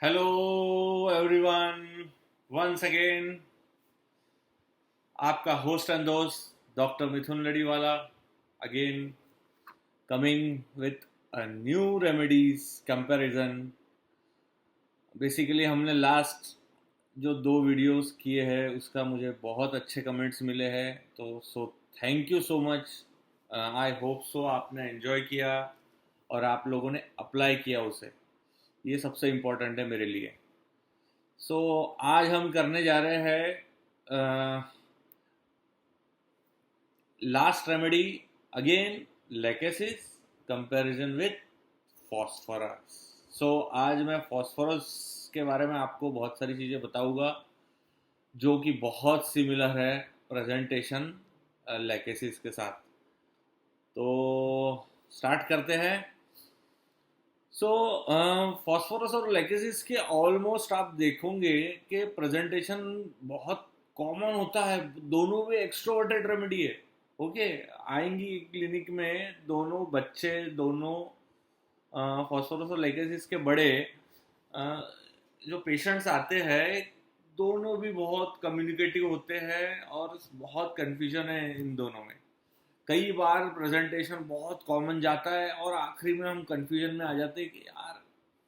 Hello everyone, once again आपका host and दोस्त doctor Mithun Ladiwala again coming with a new remedies comparison. Basically हमने last जो दो videos किए हैं उसका मुझे बहुत अच्छे कमेंट्स मिले हैं, तो thank you so much. I hope so आपने एंजॉय किया और आप लोगों ने अप्लाई किया उसे। ये सबसे इम्पोर्टेंट है मेरे लिए। आज हम करने जा रहे हैं last remedy again, lachesis comparison with phosphorus. आज मैं फॉस्फोरस के बारे में आपको बहुत सारी चीज़ें बताऊंगा जो कि बहुत सिमिलर है प्रेजेंटेशन लेकेसिस के साथ। तो स्टार्ट करते हैं। फॉस्फोरस और लेकेसिस के ऑलमोस्ट आप देखोगे कि प्रेजेंटेशन बहुत कॉमन होता है। दोनों भी एक्सट्रोवर्टेड रेमेडी है। ओके, आएंगी क्लिनिक में दोनों बच्चे, दोनों फॉस्फोरस और लेकेसिस के बड़े अ, जो पेशेंट्स आते हैं, दोनों भी बहुत कम्युनिकेटिव होते हैं और बहुत कन्फ्यूजन है इन दोनों में। कई बार प्रेजेंटेशन बहुत कॉमन जाता है और आखिरी में हम कंफ्यूजन में आ जाते हैं कि यार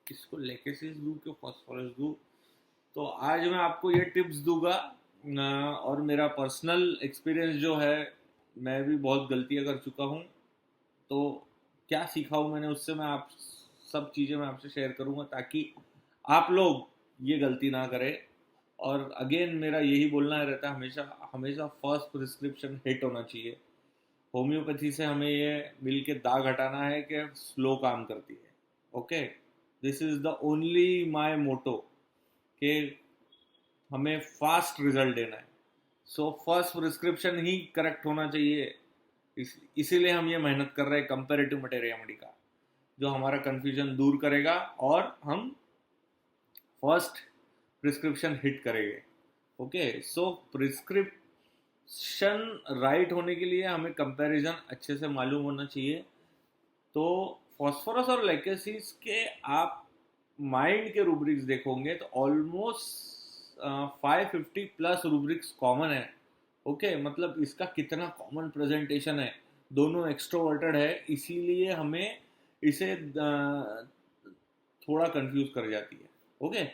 किसको लेकेसिस दूँ कि फॉस्फोरस दूँ। तो आज मैं आपको ये टिप्स दूंगा और मेरा पर्सनल एक्सपीरियंस जो है, मैं भी बहुत गलतियाँ कर चुका हूँ। तो क्या सीखा हूँ मैंने उससे, मैं आप सब चीज़ें मैं आपसे शेयर करूँगा ताकि आप लोग ये गलती ना करें। और अगेन मेरा यही बोलना रहता है, हमेशा हमेशा फर्स्ट प्रिस्क्रिप्शन हिट होना चाहिए। होम्योपैथी से हमें ये मिल के दाग हटाना है कि स्लो काम करती है। Okay, this is the only my motto कि हमें फास्ट रिजल्ट देना है। फर्स्ट प्रिस्क्रिप्शन ही करेक्ट होना चाहिए। इसीलिए हम ये मेहनत कर रहे हैं कंपेरेटिव मटेरियमडी का, जो हमारा कंफ्यूजन दूर करेगा और हम फर्स्ट प्रिस्क्रिप्शन हिट करेंगे। ओके, प्रिस्क्रिप्शन राइट होने के लिए हमें कंपैरिजन अच्छे से मालूम होना चाहिए। तो फॉस्फोरस और लेकेसिस के आप माइंड के रूब्रिक्स देखोगे तो ऑलमोस्ट 550 प्लस रूब्रिक्स कॉमन है। ओके, मतलब इसका कितना कॉमन प्रेजेंटेशन है। दोनों एक्सट्रोवर्टेड है, इसीलिए हमें इसे थोड़ा कंफ्यूज कर जाती है। ओके,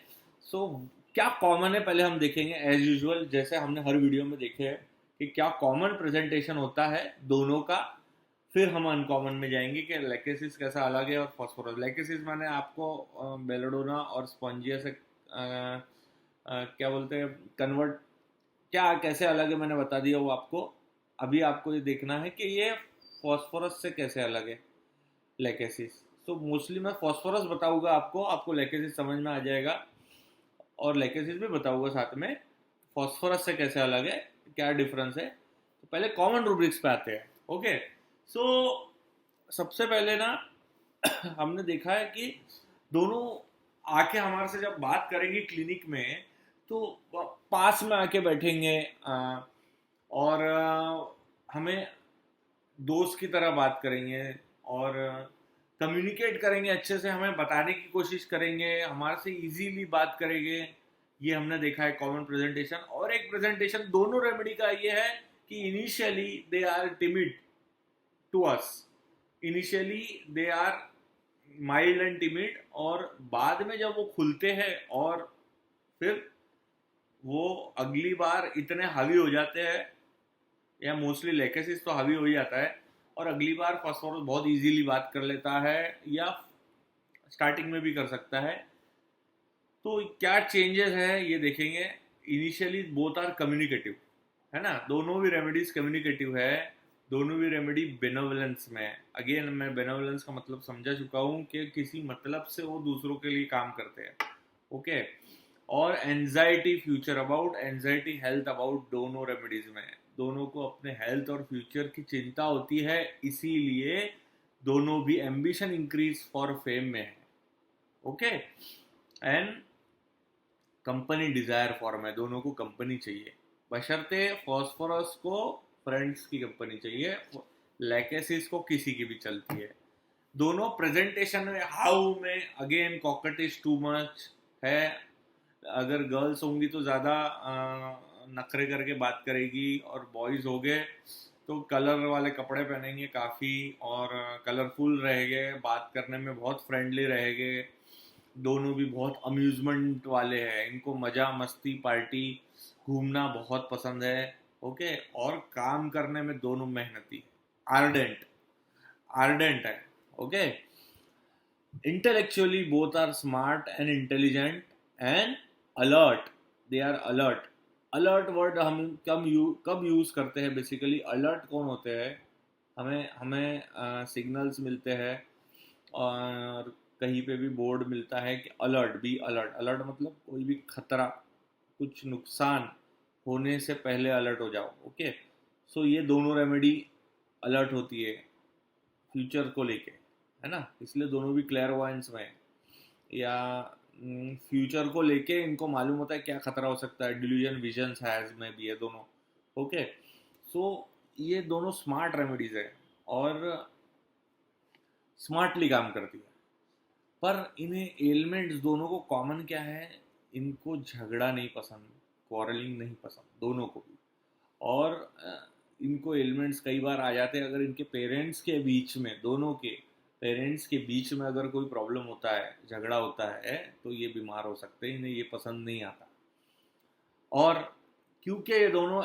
सो क्या कॉमन है पहले हम देखेंगे, एज यूजुअल जैसे हमने हर वीडियो में देखे हैं कि क्या कॉमन प्रेजेंटेशन होता है दोनों का। फिर हम अनकॉमन में जाएंगे कि लेकेसिस कैसा अलग है और फॉस्फोरस। लेकेसिस मैंने आपको बेलोडोना और स्पॉन्जिया से क्या बोलते हैं कन्वर्ट, क्या कैसे अलग है मैंने बता दिया वो आपको। अभी आपको ये देखना है कि ये फॉस्फोरस से कैसे अलग है लेकेसिस। मोस्टली मैं फॉस्फोरस बताऊंगा आपको, आपको लेकेसिस समझ में आ जाएगा और लेकेसिस भी बताऊंगा साथ में फॉस्फोरस से कैसे अलग है, क्या डिफरेंस है। तो पहले कॉमन रूब्रिक्स पे आते हैं। ओके, सो सबसे पहले ना हमने देखा है कि दोनों आके हमारे से जब बात करेंगे क्लिनिक में तो पास में आके बैठेंगे और हमें दोस्त की तरह बात करेंगे और कम्युनिकेट करेंगे अच्छे से, हमें बताने की कोशिश करेंगे, हमारे से इजीली बात करेंगे। ये हमने देखा है कॉमन प्रेजेंटेशन। और एक प्रेजेंटेशन दोनों रेमेडी का ये है कि initially they are timid to us. Initially they are mild and timid, और बाद में जब वो खुलते हैं और फिर वो अगली बार इतने हावी हो जाते हैं, या मोस्टली लेकेसिस तो हावी हो ही जाता है, और अगली बार फॉस्फोरस बहुत इजीली बात कर लेता है या स्टार्टिंग में भी कर सकता है। तो क्या चेंजेस है ये देखेंगे। इनिशियली बोथ आर कम्युनिकेटिव, है ना, दोनों भी रेमेडीज कम्युनिकेटिव है। दोनों भी रेमेडी बेनोवलेंस में है। अगेन मैं बेनोवलेंस का मतलब समझा चुका हूँ कि किसी मतलब से वो दूसरों के लिए काम करते हैं। ओके, और anxiety future about, anxiety health about, दोनों रेमेडीज में दोनों को अपने हेल्थ और फ्यूचर की चिंता होती है, इसीलिए दोनों भी एम्बिशन इंक्रीज फॉर फेम में है। Okay, and company desire for में, दोनों को कंपनी चाहिए, बशर्ते फॉस्फोरस को फ्रेंड्स की कंपनी चाहिए, लेकेसिस को किसी की भी चलती है। दोनों प्रेजेंटेशन में हाउ में अगेन कॉकटिश टू मच, है। अगर गर्ल्स होंगी तो ज़्यादा नखरे करके बात करेगी, और बॉयज़ हो गए तो कलर वाले कपड़े पहनेंगे काफ़ी, और कलरफुल रहेंगे, बात करने में बहुत फ्रेंडली रहेंगे। दोनों भी बहुत अम्यूज़मेंट वाले हैं, इनको मज़ा मस्ती पार्टी घूमना बहुत पसंद है। ओके, और काम करने में दोनों मेहनती, आर्डेंट आर्डेंट है। Okay, intellectually both are smart and intelligent and alert. They are alert. Alert word हम कब यूज करते हैं? बेसिकली अलर्ट कौन होते हैं? हमें हमें सिग्नल्स मिलते हैं, और कहीं पे भी बोर्ड मिलता है कि अलर्ट, बी अलर्ट। अलर्ट मतलब कोई भी खतरा, कुछ नुकसान होने से पहले अलर्ट हो जाओ। ओके, सो ये दोनों रेमेडी अलर्ट होती है फ्यूचर को लेके, है ना? इसलिए दोनों भी क्लैरवॉयंस में है, या फ्यूचर को लेके इनको मालूम होता है क्या खतरा हो सकता है। डिल्यूजन विजन्स हैज में भी है दोनों। ओके, सो ये दोनों स्मार्ट रेमेडीज है और स्मार्टली काम करती है। पर इन्हें एलिमेंट्स दोनों को कॉमन क्या है? इनको झगड़ा नहीं पसंद, क्वारलिंग नहीं पसंद, दोनों को भी। और इनको एलिमेंट्स कई बार आ जाते हैं अगर इनके पेरेंट्स के बीच में, दोनों के पेरेंट्स के बीच में अगर कोई प्रॉब्लम होता है, झगड़ा होता है, तो ये बीमार हो सकते हैं, इन्हें ये पसंद नहीं आता। और क्योंकि ये दोनों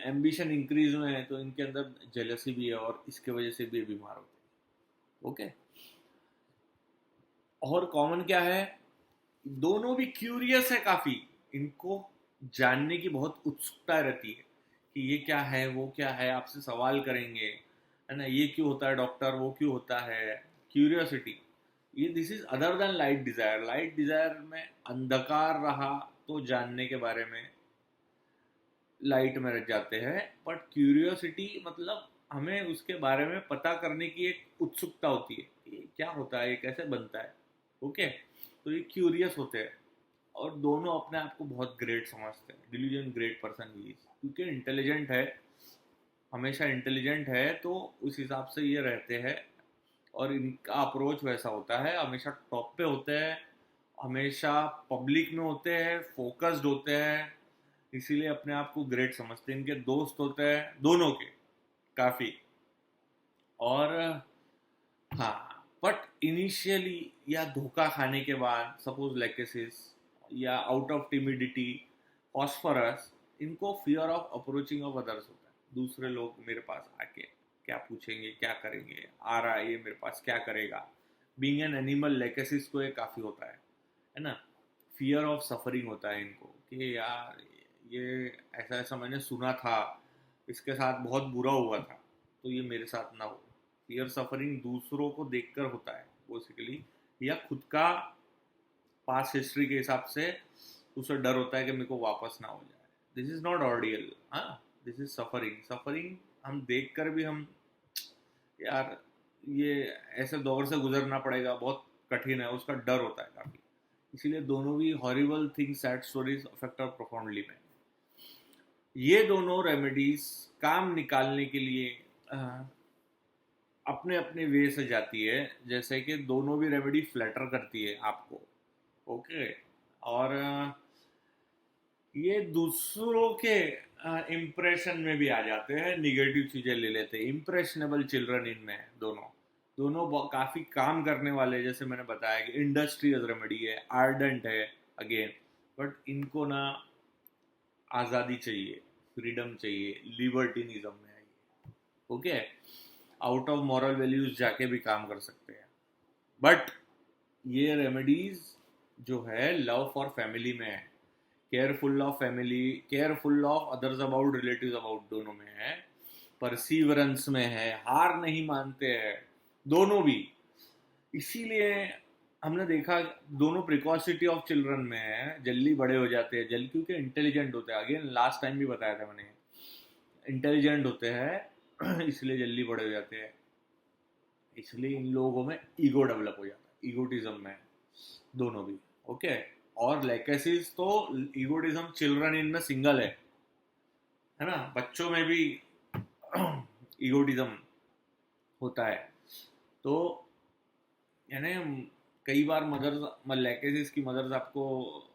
एम्बिशन इंक्रीज में है, तो इनके अंदर जेलसी भी है, और इसके वजह से भी बीमार होते हैं। ओके, और कॉमन क्या है? दोनों भी क्यूरियस है काफी, इनको जानने की बहुत उत्सुकता रहती है कि ये क्या है, वो क्या है, आपसे सवाल करेंगे, है ना? ये क्यों होता है डॉक्टर, वो क्यों होता है? क्यूरियोसिटी, ये this is other than light desire. Light desire में अंधकार रहा तो जानने के बारे में लाइट में रह जाते हैं, बट क्यूरियोसिटी मतलब हमें उसके बारे में पता करने की एक उत्सुकता होती है कि ये क्या होता है, ये कैसे बनता है। ओके, तो ये क्यूरियस होते हैं, और दोनों अपने आप को बहुत ग्रेट समझते हैं। Delusion great person he is, क्योंकि इंटेलिजेंट है, हमेशा इंटेलिजेंट है, तो उस हिसाब से ये रहते हैं। और इनका अप्रोच वैसा होता है, हमेशा टॉप पे होते हैं, हमेशा पब्लिक में होते हैं, फोकस्ड होते हैं, इसीलिए अपने आप को ग्रेट समझते हैं। इनके दोस्त होते हैं दोनों के काफ़ी। और हाँ, बट इनिशियली या धोखा खाने के बाद, सपोज लेकेसिस या आउट ऑफ टिमिडिटी, फॉस्फोरस, इनको fear of approaching of others होता है। दूसरे लोग मेरे पास आके क्या पूछेंगे, क्या करेंगे, आ रहा है ये मेरे पास क्या करेगा। बीइंग एन एनिमल, लेकेसिस को ये काफ़ी होता है ना? फियर ऑफ सफरिंग होता है इनको कि यार ये ऐसा ऐसा मैंने सुना था, इसके साथ बहुत बुरा हुआ था, तो ये मेरे साथ ना हो। फियर सफरिंग दूसरों को देखकर होता है बेसिकली, या खुद का पास्ट हिस्ट्री के हिसाब से उसे डर होता है कि मेरे को वापस ना हो जाए। दिस इज नॉट ऑर्डियल, हाँ, दिस इज सफरिंग। सफरिंग हम देख कर भी हम, यार ये ऐसे दौर से गुजरना पड़ेगा, बहुत कठिन है, उसका डर होता है काफ़ी। इसीलिए दोनों भी horrible things, sad stories affect our profoundly में। ये दोनों रेमेडीज काम निकालने के लिए अपने अपने वे से जाती है। जैसे कि दोनों भी रेमेडी फ्लैटर करती है आपको। ओके, और ये दूसरों के इम्प्रेशन में भी आ जाते हैं, निगेटिव चीज़ें ले लेते हैं। इम्प्रेशनेबल चिल्ड्रन इनमें दोनों दोनों काफ़ी काम करने वाले, जैसे मैंने बताया कि इंडस्ट्रियल रेमेडी है, आर्डेंट है अगेन, बट इनको ना आज़ादी चाहिए, फ्रीडम चाहिए, लिबर्टिनिज्म में है ये। Okay, out of moral values जाके भी काम कर सकते हैं। बट ये रेमेडीज जो है लव फॉर फैमिली में है, careful of family, careful of others about, relatives about, दोनों में है। परसीवरेंस में है, हार नहीं मानते हैं दोनों भी। इसीलिए हमने देखा दोनों प्रिकॉसिटी ऑफ चिल्ड्रन में है, जल्दी बड़े हो जाते हैं, जल्दी, क्योंकि इंटेलिजेंट होते हैं। अगेन लास्ट टाइम भी बताया था मैंने, इंटेलिजेंट होते हैं इसलिए जल्दी बड़े हो जाते हैं। इसलिए इन लोगों में ईगो डेवलप हो जाता है, ईगोटिज्म में दोनों भी। ओके, और लेकेसीज तो ईगोटिज्म चिल्ड्रन इनमें सिंगल है ना? बच्चों में भी ईगोटिज्म होता है। तो यानी कई बार मदर्स लैकेसिस की मदर्स आपको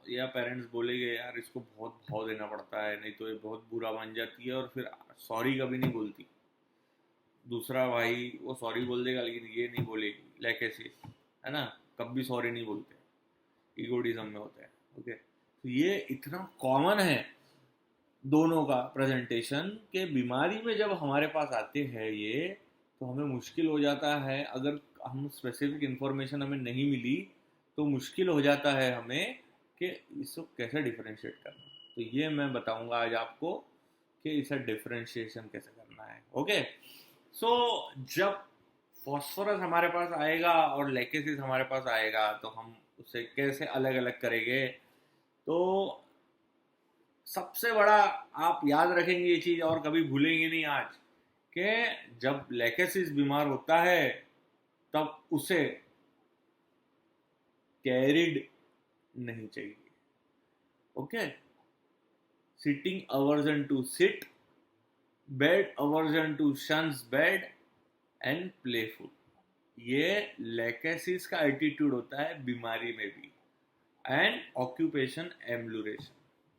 या पेरेंट्स बोलेंगे यार इसको बहुत भाव देना पड़ता है, नहीं तो ये बहुत बुरा मान जाती है और फिर सॉरी कभी नहीं बोलती। दूसरा भाई वो सॉरी बोल देगा लेकिन ये नहीं बोलेगी, लैकेसिस है ना, कभी सॉरी नहीं बोलते, ईगोडिज्म में होता है। ओके, तो ये इतना कॉमन है दोनों का प्रेजेंटेशन के बीमारी में जब हमारे पास आते हैं ये, तो हमें मुश्किल हो जाता है। अगर हम स्पेसिफिक इंफॉर्मेशन हमें नहीं मिली तो मुश्किल हो जाता है हमें कि इसको कैसे डिफरेंशिएट करना। तो ये मैं बताऊंगा आज आपको कि इसे डिफरेंशिएशन कैसे करना है। ओके, सो जब फॉस्फोरस हमारे पास आएगा और लैकेसिस हमारे पास आएगा तो हम उसे कैसे अलग अलग करेंगे। तो सबसे बड़ा आप याद रखेंगे ये चीज और कभी भूलेंगे नहीं आज, कि जब लैकेसिस बीमार होता है तब उसे कैरिड नहीं चाहिए। Okay, sitting aversion to sit, bed aversion to shuns bed and playful, ये लैकेसिस का एटीट्यूड होता है बीमारी में भी। And occupation ambulation.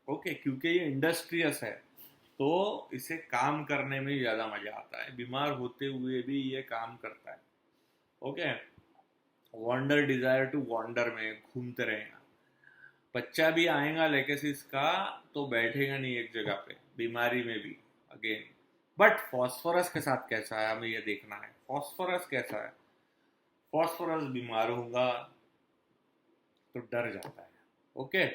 ओके, क्योंकि ये इंडस्ट्रियस है तो इसे काम करने में ज़्यादा मज़ा आता है, बीमार होते हुए भी ये काम करता है। Okay, wander desire to wander में घूमते रहेगा। बच्चा भी आएगा लेकेसिस का तो बैठेगा नहीं एक जगह पे, बीमारी में भी अगेन। बट फॉस्फोरस के साथ कैसा है हमें ये देखना है। फॉस्फोरस कैसा है, फॉस्फोरस बीमार होगा तो डर जाता है। ओके,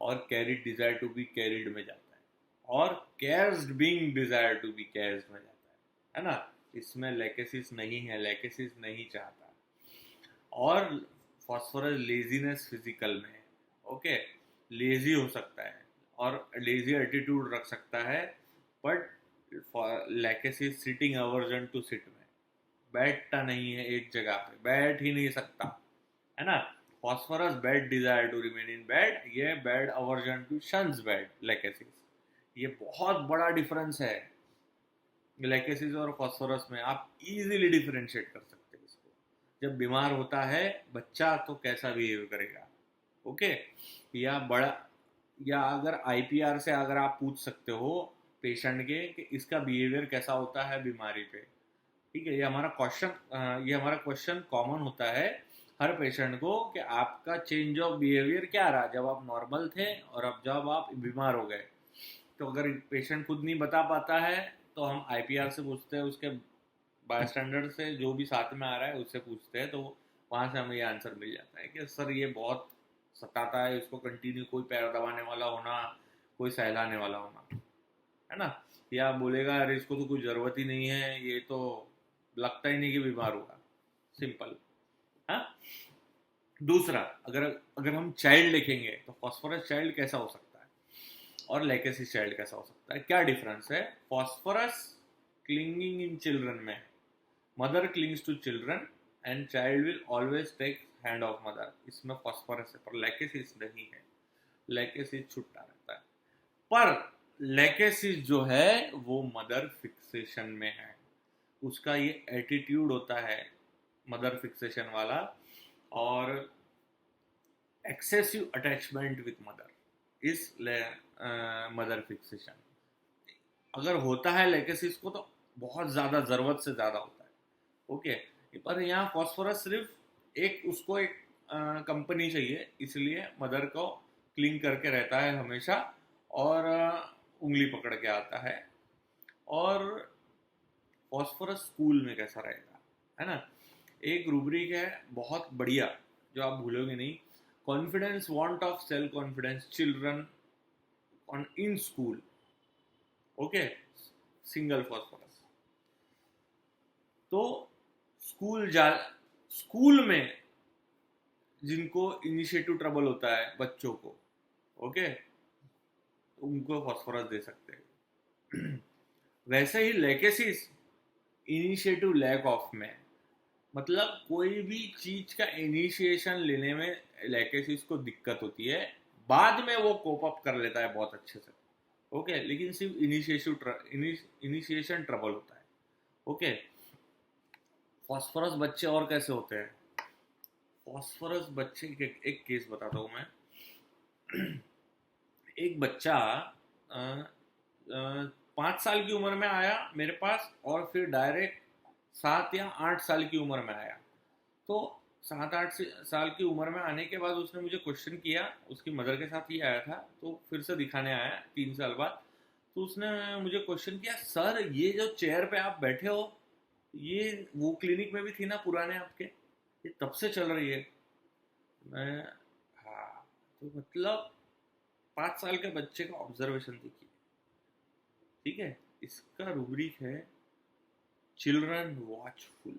और carried desire to be carried में जाता है, और cares being desire to be cares में जाता है ना। इसमें लैकेसिस नहीं है, लैकेसिस नहीं चाहता। और फॉस्फोरस लेजीनेस फिजिकल में है। ओके, लेजी हो सकता है और लेजी एटीट्यूड रख सकता है, but Lachesis sitting aversion to sit में, बैठता नहीं है एक जगह पे, बैठ ही नहीं सकता है ना। Phosphorus bed desire to remain in bed, ये bed aversion to shuns bed lachesis. ये बहुत बड़ा डिफरेंस है लैकेसिस और फॉस्फोरस में। आप इजीली डिफरेंशिएट कर सकते हैं इसको। जब बीमार होता है बच्चा तो कैसा बिहेव करेगा। ओके, या बड़ा, या अगर आईपीआर से अगर आप पूछ सकते हो पेशेंट के कि इसका बिहेवियर कैसा होता है बीमारी पे, ठीक है। ये हमारा क्वेश्चन कॉमन होता है हर पेशेंट को कि आपका चेंज ऑफ बिहेवियर क्या रहा जब आप नॉर्मल थे और अब जब आप बीमार हो गए। तो अगर पेशेंट खुद नहीं बता पाता है तो हम आईपीआर से पूछते हैं, उसके बायस्टैंडर से जो भी साथ में आ रहा है उससे पूछते हैं, तो वहाँ से हमें ये आंसर मिल जाता है कि सर ये बहुत सताता है इसको कंटिन्यू, कोई पैर दबाने वाला होना, कोई सहलाने वाला होना, है ना। या बोलेगा अरे इसको तो कोई ज़रूरत ही नहीं है, ये तो लगता ही नहीं कि बीमार होगा, सिंपल। हाँ, दूसरा, अगर अगर हम चाइल्ड लिखेंगे तो फॉस्फोरस चाइल्ड कैसा हो सकता है और लैकेसिस चाइल्ड कैसा हो सकता है, क्या डिफरेंस है। फॉस्फोरस क्लिंगिंग इन चिल्ड्रन में, mother clings to children and child will always take hand of mother, इसमें फॉस्फोरस है। पर लैकेसिस नहीं है, लैकेसिस छुट्टा रहता है। पर लैकेसिस जो है वो मदर फिक्सेशन में है, उसका ये एटीट्यूड होता है मदर फिक्सेशन वाला, और excessive attachment with mother is mother fixation. अगर होता है लैकेसिस को तो बहुत ज़्यादा, ज़रूरत से ज़्यादा होता है। ओके, पर यहाँ फॉस्फोरस सिर्फ उसको एक कंपनी चाहिए, इसलिए मदर को क्लिंग करके रहता है हमेशा और उंगली पकड़ के आता है। और फॉस्फोरस स्कूल में कैसा रहेगा, है ना। एक रूब्रिक है बहुत बढ़िया जो आप भूलोगे नहीं, confidence, want of self confidence children on in school. Okay, single phosphorus. तो स्कूल में जिनको इनिशिएटिव ट्रबल होता है बच्चों को, ओके, तो उनको फॉस्फोरस दे सकते हैं। वैसे ही लैकेसिस इनिशिएटिव लैक ऑफ में, मतलब कोई भी चीज का इनिशिएशन लेने में लैकेसिस को दिक्कत होती है, बाद में वो कोप अप कर लेता है बहुत अच्छे से। ओके, लेकिन सिर्फ इनिशिएशन ट्रबल होता है। ओके, फॉस्फोरस बच्चे और कैसे होते हैं, फॉस्फोरस बच्चे के एक केस बताता हूँ मैं। एक बच्चा 5 साल की उम्र में आया मेरे पास, और फिर डायरेक्ट 7 या 8 साल की उम्र में आया। तो 7-8 साल की उम्र में आने के बाद उसने मुझे क्वेश्चन किया, उसकी मदर के साथ ही आया था, तो फिर से दिखाने आया 3 साल बाद। तो उसने मुझे क्वेश्चन किया, सर ये जो चेयर पे आप बैठे हो, ये वो क्लिनिक में भी थी ना पुराने आपके, ये तब से चल रही है? मैं, हाँ। तो मतलब 5 साल के बच्चे का ऑब्जर्वेशन देखिए, ठीक है। इसका रूब्रिक है चिल्ड्रन वॉचफुल।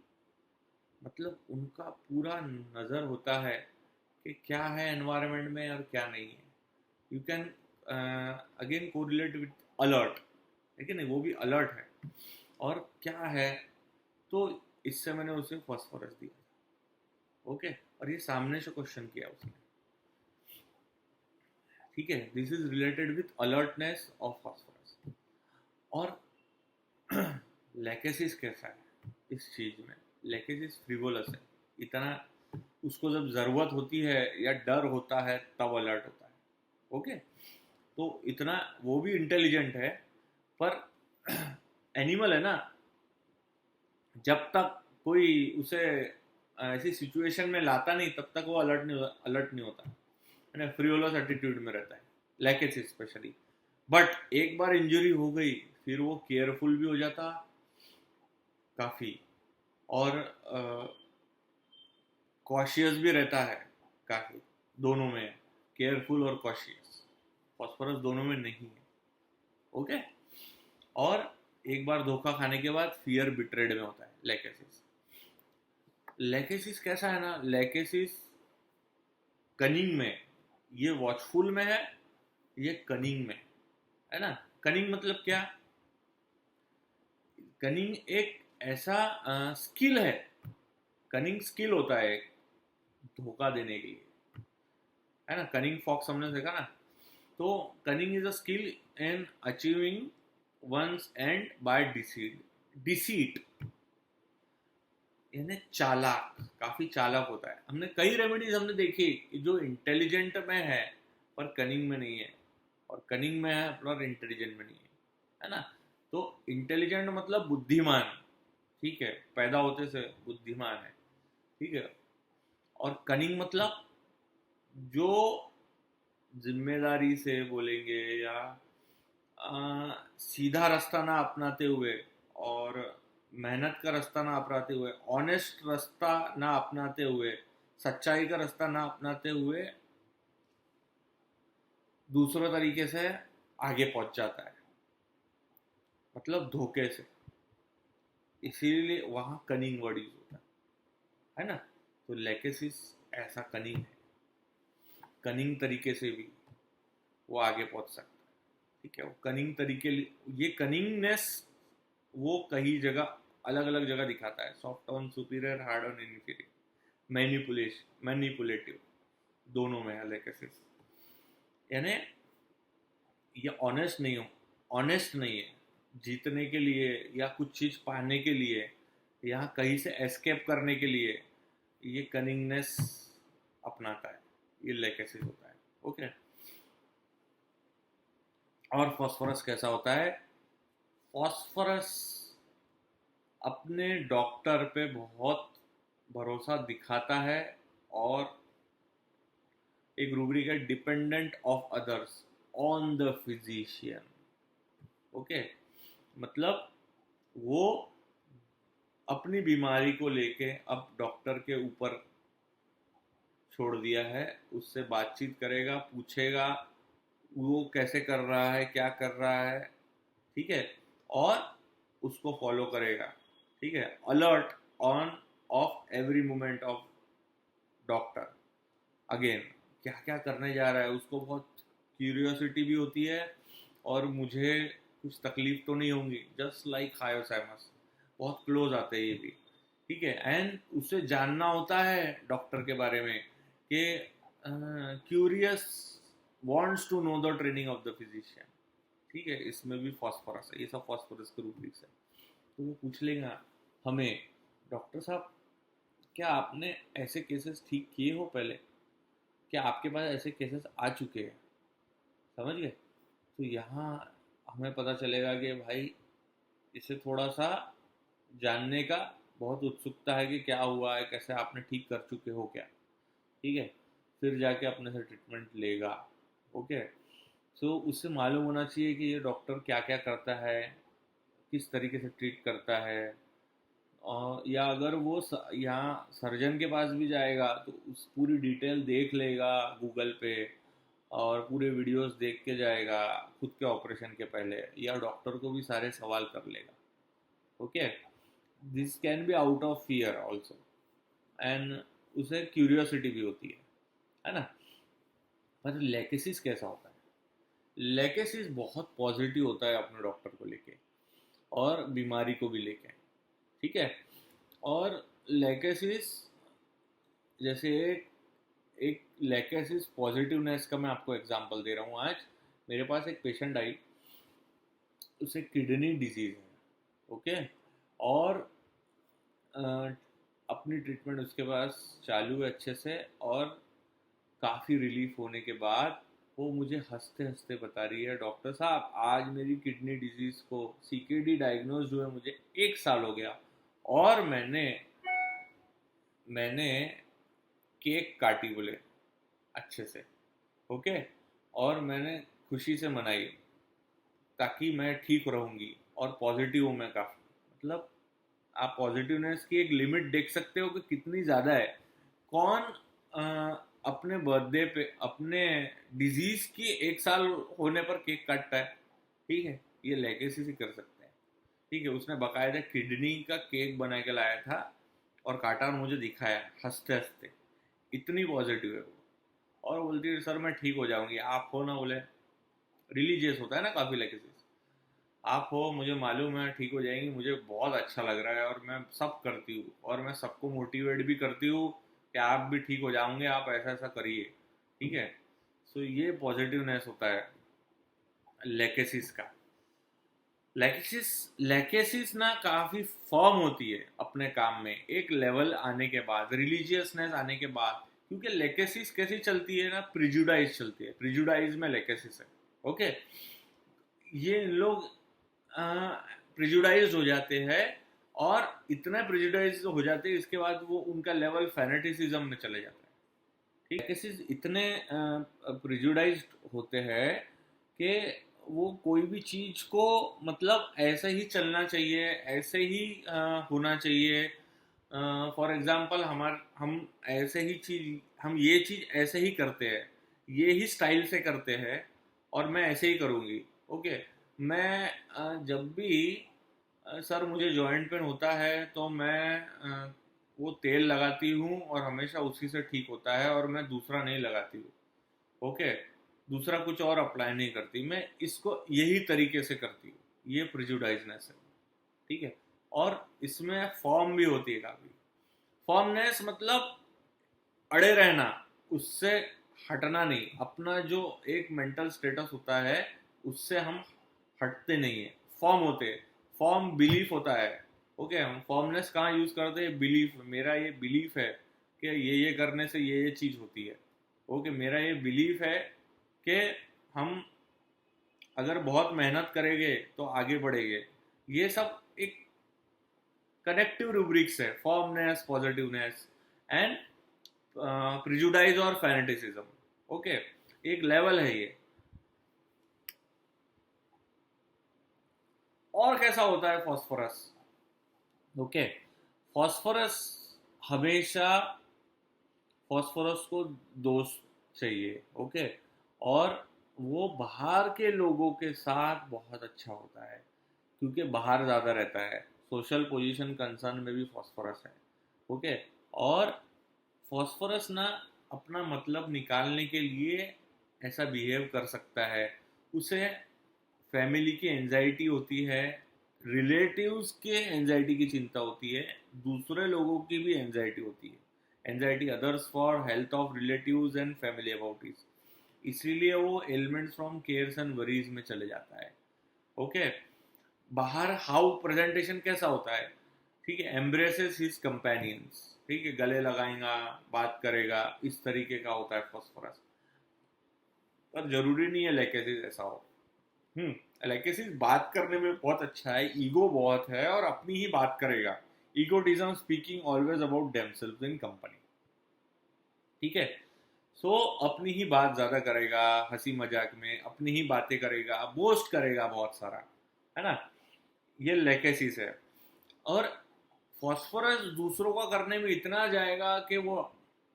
मतलब उनका पूरा नज़र होता है कि क्या है एनवायरनमेंट में और क्या नहीं है। You can again correlate with alert, है कि नहीं, वो भी अलर्ट है। और क्या है, तो इससे मैंने उसे फॉस्फोरस दिया, ओके। और ये सामने से क्वेश्चन किया उसने, ठीक है। This is related with alertness of phosphorus. और लैकेसिस कैसा है इस चीज में? लैकेसिस फ्रिवोलस है, इतना उसको जब जरूरत होती है या डर होता है तब अलर्ट होता है, ओके। तो इतना वो भी इंटेलिजेंट है, पर एनिमल है ना, जब तक कोई उसे ऐसी सिचुएशन में लाता नहीं तब तक वो अलर्ट नहीं होता है ना, फ्रिवोलस एटीट्यूड में रहता है, लैकेसिस स्पेशली। बट एक बार इंजरी हो गई फिर वो केयरफुल भी हो जाता काफी, और कॉशियस भी रहता है काफी। दोनों में, केयरफुल और कॉशियस, फॉस्फोरस दोनों में नहीं है, ओके। और एक बार धोखा खाने के बाद फियर बिट्रेड में होता है लैकेसिस। लैकेसिस कैसा है ना, लैकेसिस कनिंग में, ये वॉचफुल में है, ये कनिंग में है ना। कनिंग मतलब क्या? कनिंग एक ऐसा स्किल है, कनिंग स्किल होता है एक, धोखा देने के लिए, है ना। कनिंग फॉक्स हमने देखा ना। तो cunning is a skill in achieving one's end by deceit, यानी चालाक, काफी चालाक होता है। हमने कई रेमेडीज हमने देखी कि जो इंटेलिजेंट में है पर कनिंग में नहीं है, और कनिंग में है पर इंटेलिजेंट में नहीं है ना। तो इंटेलिजेंट मतलब बुद्धिमान, ठीक है, पैदा होते से बुद्धिमान है, ठीक है। और कनिंग मतलब जो जिम्मेदारी से बोलेंगे, या सीधा रास्ता ना अपनाते हुए, और मेहनत का रास्ता ना अपनाते हुए, ऑनेस्ट रास्ता ना अपनाते हुए, सच्चाई का रास्ता ना अपनाते हुए दूसरे तरीके से आगे पहुंच जाता है, मतलब धोखे से। इसीलिए वहां कनिंग वर्ड यूज होता है ना। तो लेकेसिस ऐसा कनिंग है, कनिंग तरीके से भी वो आगे पहुंच सकता है, ठीक है। वो कनिंग तरीके, ये कनिंगनेस वो कई जगह अलग अलग जगह दिखाता है, soft on superior, hard on inferior, manipulative, दोनों में है लेकेसिस। यानी ये ऑनेस्ट नहीं है जीतने के लिए या कुछ चीज पाने के लिए या कहीं से एस्केप करने के लिए, ये कनिंगनेस अपनाता है, ये लेकेसिस होता है, ओके। और फॉस्फोरस कैसा होता है? फॉस्फोरस अपने डॉक्टर पे बहुत भरोसा दिखाता है, और एक रूब्रिक है dependent of others on the physician, okay. मतलब वो अपनी बीमारी को लेके अब डॉक्टर के ऊपर छोड़ दिया है, उससे बातचीत करेगा, पूछेगा वो कैसे कर रहा है, क्या कर रहा है, ठीक है, और उसको फॉलो करेगा, ठीक है। Alert on off every moment of doctor, again क्या क्या करने जा रहा है उसको बहुत क्यूरियोसिटी भी होती है, और मुझे कुछ तकलीफ तो नहीं होंगी, जस्ट लाइक हायोसाइमस, बहुत क्लोज आते हैं ये भी, ठीक है। एंड उसे जानना होता है डॉक्टर के बारे में कि curious wants to know the training of the physician, ठीक है। इसमें भी फॉस्फोरस है, ये सब फॉस्फोरस के रूब्रिक्स है। तो वो पूछ लेगा हमें, डॉक्टर साहब क्या आपने ऐसे केसेस ठीक किए हो पहले? क्या आपके पास ऐसे केसेस आ चुके हैं? समझ गए? तो यहाँ हमें पता चलेगा कि भाई इसे थोड़ा सा जानने का बहुत उत्सुकता है कि क्या हुआ है, कैसे आपने ठीक कर चुके हो क्या। ठीक है, फिर जाके अपने से ट्रीटमेंट लेगा। ओके, सो उससे मालूम होना चाहिए कि ये डॉक्टर क्या क्या करता है, किस तरीके से ट्रीट करता है। और या अगर वो यहाँ सर्जन के पास भी जाएगा तो उस पूरी डिटेल देख लेगा गूगल पे, और पूरे वीडियोस देख के जाएगा खुद के ऑपरेशन के पहले, या डॉक्टर को भी सारे सवाल कर लेगा। Okay, this can be out of fear also, and उसे क्यूरियोसिटी भी होती है ना। पर लेकेसिस कैसा होता है? लेकेसिस बहुत पॉजिटिव होता है अपने डॉक्टर को लेके और बीमारी को भी लेके। ठीक है, और लेकेसिस जैसे एक लेकेसिस पॉजिटिवनेस का मैं आपको एग्जांपल दे रहा हूँ। आज मेरे पास एक पेशेंट आई, उसे किडनी डिजीज है। ओके, और अ, अपनी ट्रीटमेंट उसके पास चालू है अच्छे से, और काफ़ी रिलीफ होने के बाद वो मुझे हंसते हंसते बता रही है, डॉक्टर साहब आज मेरी किडनी डिजीज़ को सीकेडी डायग्नोज हुए मुझे 1 साल हो गया, और मैंने मैंने केक काटी बोले अच्छे से। ओके, और मैंने खुशी से मनाई ताकि मैं ठीक रहूँगी, और पॉजिटिव हूँ मैं काफ़ी। मतलब आप पॉजिटिवनेस की एक लिमिट देख सकते हो कि कितनी ज़्यादा है। कौन अपने बर्थडे पे अपने डिजीज की 1 साल होने पर केक काटता है? ठीक है, ये लेगेसी से कर सकते हैं। ठीक है, उसने बकायदा किडनी का केक बना के लाया था और काटा और मुझे दिखाया हंसते हंसते। इतनी पॉजिटिव है वो। और बोलती है सर मैं ठीक हो जाऊंगी, आप हो ना। बोले रिलीजियस होता है ना काफ़ी लेगेसी, आप हो, मुझे मालूम है ठीक हो जाएंगी, मुझे बहुत अच्छा लग रहा है, और मैं सब करती हूँ और मैं सबको मोटिवेट भी करती हूँ कि आप भी ठीक हो जाओगे, आप ऐसा ऐसा करिए। ठीक है, सो ये पॉजिटिवनेस होता है लेकेसिस का। लेकेसिस लेकेसिस ना काफ़ी फॉर्म होती है अपने काम में एक लेवल आने के बाद, रिलीजियसनेस आने के बाद। क्योंकि लेकेसिस कैसी चलती है ना, प्रिजुडाइज चलती है, प्रिजुडाइज में लेकेसिस है। ओके, ये लोग प्रिजुडाइज हो जाते हैं, और इतना प्रिजुडाइज हो जाते हैं इसके बाद वो उनका लेवल फैनेटिसिज्म में चले जाता है। ठीक, केसेस इतने प्रिजुडाइज होते हैं कि वो कोई भी चीज को मतलब ऐसे ही चलना चाहिए, ऐसे ही होना चाहिए। फॉर एग्जाम्पल हम ऐसे ही चीज, हम ये चीज ऐसे ही करते हैं, ये ही स्टाइल से करते हैं, और मैं ऐसे ही करूँगी। ओके, मैं जब भी सर मुझे जॉइंट पेन होता है तो मैं वो तेल लगाती हूँ और हमेशा उसी से ठीक होता है, और मैं दूसरा नहीं लगाती हूँ। ओके, दूसरा कुछ और अप्लाई नहीं करती, मैं इसको यही तरीके से करती हूँ। ये प्रिजुडाइजनेस है। ठीक है, और इसमें फॉर्म भी होती है काफ़ी। फॉर्मनेस मतलब अड़े रहना, उससे हटना नहीं। अपना जो एक मेंटल स्टेटस होता है उससे हम हटते नहीं है, फॉर्म होते हैं। फॉर्म बिलीफ होता है। ओके, हम फॉर्मनेस कहाँ यूज करते हैं? बिलीफ। मेरा ये बिलीफ है कि ये करने से ये चीज होती है। ओके, मेरा ये बिलीफ है कि हम अगर बहुत मेहनत करेंगे तो आगे बढ़ेंगे। ये सब एक कनेक्टिव रूब्रिक्स है, फॉर्मनेस, पॉजिटिवनेस एंड प्रिजुडाइज और फैनेटिसिज्म। ओके, एक लेवल है ये। और कैसा होता है फॉस्फोरस? ओके, फॉस्फोरस हमेशा, फॉस्फोरस को दोस्त चाहिए। ओके, और वो बाहर के लोगों के साथ बहुत अच्छा होता है क्योंकि बाहर ज़्यादा रहता है। सोशल पोजीशन कंसर्न में भी फॉस्फोरस है। ओके, और फॉस्फोरस ना अपना मतलब निकालने के लिए ऐसा बिहेव कर सकता है। उसे फैमिली की एंजाइटी होती है, रिलेटिव्स के एंजाइटी की चिंता होती है, दूसरे लोगों की भी एंजाइटी होती है, anxiety others for health of relatives and family about it. इसीलिए वो elements from cares and worries में चले जाता है। ओके, बाहर हाउ प्रेजेंटेशन कैसा होता है? ठीक है, एम्ब्रेसेस हिज कंपेनियंस। ठीक है, गले लगाएगा, बात करेगा, इस तरीके का होता है फॉस्फोरस। पर जरूरी नहीं है लेकेसिस ऐसा हो। लेकेसिस बात करने में बहुत अच्छा है, ईगो बहुत है और अपनी ही बात करेगा। Egotism, speaking always about themselves in company, ठीक है। सो अपनी ही बात ज्यादा करेगा, हंसी मजाक में अपनी ही बातें करेगा, बोस्ट करेगा बहुत सारा, है ना। ये लेकेसिस है। और फॉस्फोरस दूसरों का करने में इतना जाएगा कि वो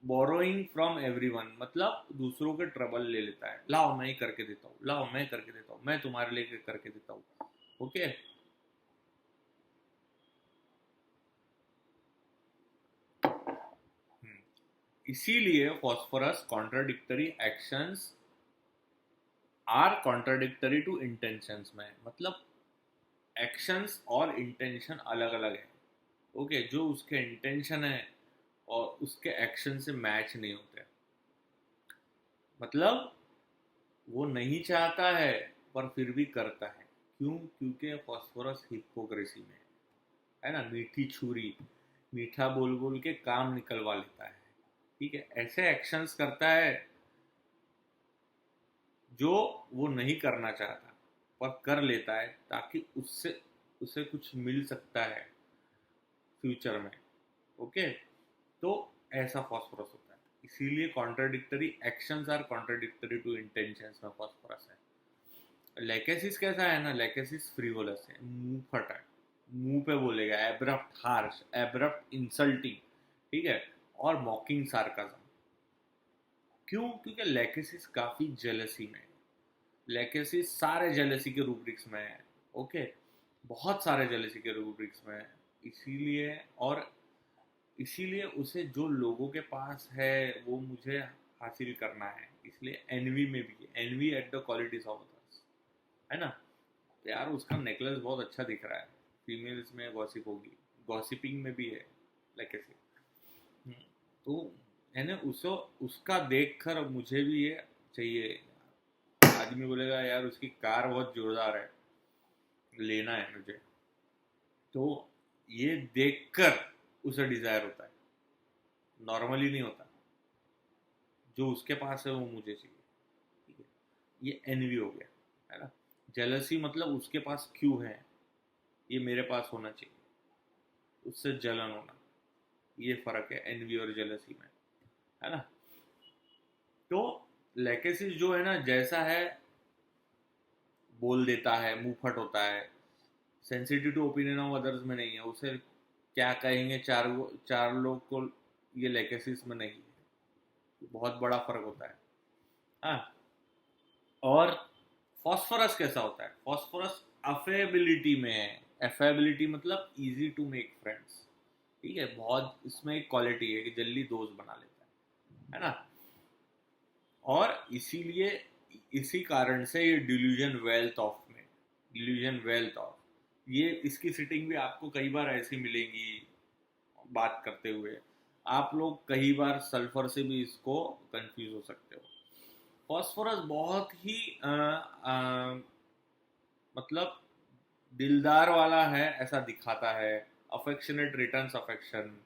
बोरोइंग फ्रॉम एवरीवन, मतलब दूसरों के ट्रबल ले लेता है। लाओ मैं ही करके देता हूँ, लाओ मैं करके देता हूँ, मैं तुम्हारे लिए करके देता हूँ। ओके। इसीलिए phosphorus contradictory actions are contradictory to intentions में, मतलब एक्शंस और इंटेंशन अलग अलग है। ओके, जो उसके इंटेंशन है और उसके एक्शन से मैच नहीं होते। मतलब वो नहीं चाहता है पर फिर भी करता है। क्यों? क्योंकि फॉस्फोरस हिपोक्रेसी में है ना, मीठी छुरी, मीठा बोल बोल के काम निकलवा लेता है। ठीक है, ऐसे एक्शंस करता है जो वो नहीं करना चाहता पर कर लेता है, ताकि उससे उसे कुछ मिल सकता है फ्यूचर में। ओके, तो ऐसा फॉस्फोरस होता है। इसीलिए contradictory actions are contradictory to intentions में फॉस्फोरस है। लेकेसिस कैसा है ना, लेकेसिस फ्रीवोलस है, मुंह फटा है, मुंह पे बोलेगा, एब्रप्ट हार्श, एब्रप्ट इंसल्टिंग, ठीक है, और मॉकिंग सार्काज्म। क्यों? क्योंकि लेकेसिस काफी जेलसी में है। लेकेसिस सारे जेलसी के रूब्रिक्स में है। ओके, बहुत सारे जेलसी के रूब्रिक्स में है। इसीलिए, और इसीलिए उसे जो लोगों के पास है वो मुझे हासिल करना है, इसलिए एनवी में भी, envy at the qualities of others, है ना। तो यार उसका नेकलेस बहुत अच्छा दिख रहा है, फीमेल्स में गॉसिप होगी, गॉसिपिंग में भी है लेकेसी। तो है ना, उसको उसका देख कर मुझे भी ये चाहिए। आदमी बोलेगा यार उसकी कार बहुत जोरदार है, लेना है मुझे, तो ये देखकर उसे डिजायर होता है, नॉर्मली नहीं होता। जो उसके पास है वो मुझे चाहिए, ठीक है। ये एनवी हो गया, है ना। जेलसी मतलब उसके पास क्यों है, ये मेरे पास होना चाहिए, उससे जलन होना। ये फर्क है एनवी और जेलसी में, है ना। तो लेकेसिस जो है ना, जैसा है बोल देता है, मुंह फट होता है, sensitive to opinion of others में नहीं है। उसे क्या कहेंगे चार लोग को, ये लेकेसिस में नहीं है। बहुत बड़ा फर्क होता है। हाँ। और फॉस्फोरस कैसा होता है? फॉस्फोरस अफेबिलिटी में है। अफेबिलिटी मतलब इजी टू मेक फ्रेंड्स, ठीक है। बहुत इसमें एक क्वालिटी है कि जल्दी दोस्त बना लेता है ना। और इसीलिए, इसी कारण से ये डिल्यूजन वेल्थ ऑफ में, डिल्यूजन वेल्थ ऑफ, ये इसकी सिटिंग भी आपको कई बार ऐसी मिलेंगी बात करते हुए। आप लोग कई बार सल्फर से भी इसको कंफ्यूज हो सकते हो। फॉस्फोरस बहुत ही मतलब दिलदार वाला है ऐसा दिखाता है। अफेक्शनेट रिटर्न्स अफेक्शन,